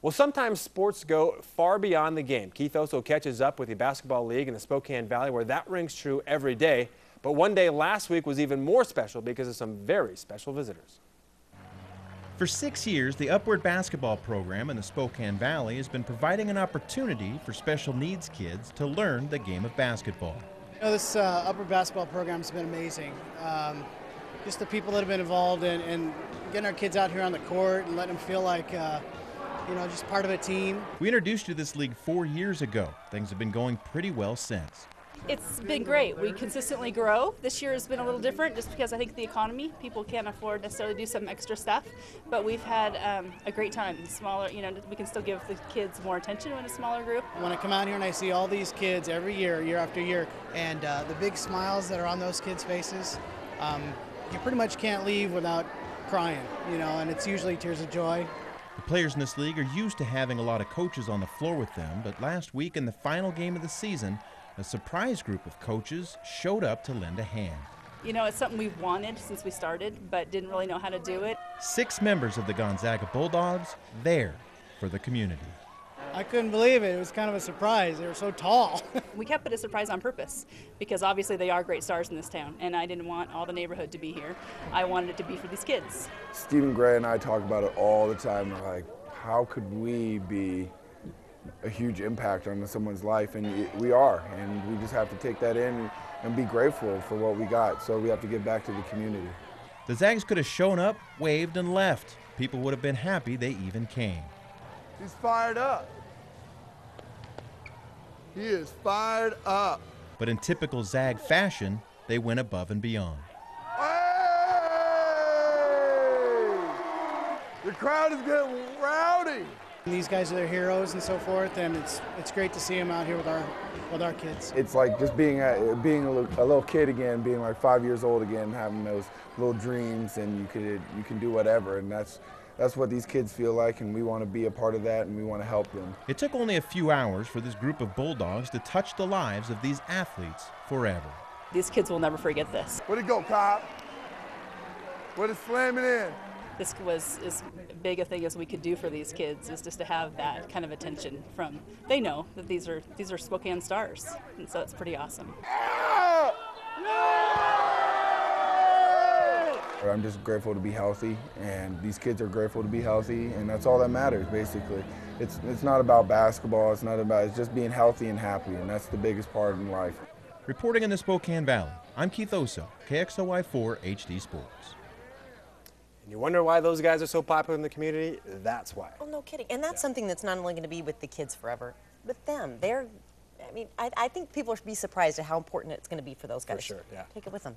Well, sometimes sports go far beyond the game. Keith Osso catches up with the basketball league in the Spokane Valley, where that rings true every day. But one day last week was even more special because of some very special visitors. For 6 years, the Upward Basketball Program in the Spokane Valley has been providing an opportunity for special needs kids to learn the game of basketball. You know, this Upward Basketball Program has been amazing. Just the people that have been involved in getting our kids out here on the court and letting them feel like, you know, just part of a team. We introduced you to this league 4 years ago. Things have been going pretty well since. It's been great. We consistently grow. This year has been a little different just because I think the economy, people can't afford necessarily to do some extra stuff, but we've had a great time. Smaller, you know, we can still give the kids more attention in a smaller group. When I come out here and I see all these kids every year, year after year, and the big smiles that are on those kids' faces, you pretty much can't leave without crying, you know, and it's usually tears of joy. The players in this league are used to having a lot of coaches on the floor with them, but last week in the final game of the season, a surprise group of coaches showed up to lend a hand. You know, it's something we've wanted since we started, but didn't really know how to do it. 6 members of the Gonzaga Bulldogs there for the community. I couldn't believe it. It was kind of a surprise. They were so tall. We kept it a surprise on purpose because obviously they are great stars in this town, and I didn't want all the neighborhood to be here. I wanted it to be for these kids. Stephen Gray and I talk about it all the time. We're like, how could we be a huge impact on someone's life? And we are, and we just have to take that in and be grateful for what we got. So we have to give back to the community. The Zags could have shown up, waved, and left. People would have been happy they even came. He's fired up. He is fired up. But in typical Zag fashion, they went above and beyond. Hey! The crowd is getting rowdy. These guys are their heroes and so forth, and it's great to see them out here with our kids. It's like just being a little kid again, being like 5 years old again, having those little dreams, and you can do whatever, and that's what these kids feel like, and we want to be a part of that, and we want to help them. It took only a few hours for this group of Bulldogs to touch the lives of these athletes forever. These kids will never forget this. Where'd it go, Cop? Where'd it slam it in? This was as big a thing as we could do for these kids, is just to have that kind of attention from, they know that these are Spokane stars, and so it's pretty awesome. I'm just grateful to be healthy, and these kids are grateful to be healthy, and that's all that matters, basically. It's not about basketball, it's just being healthy and happy, and that's the biggest part in life. Reporting in the Spokane Valley, I'm Keith Osso, KXOY4 HD Sports. And you wonder why those guys are so popular in the community? That's why. Oh, no kidding. And that's something that's not only going to be with the kids forever, with them. I mean, I think people should be surprised at how important it's going to be for those guys. For sure, yeah. Take it with them.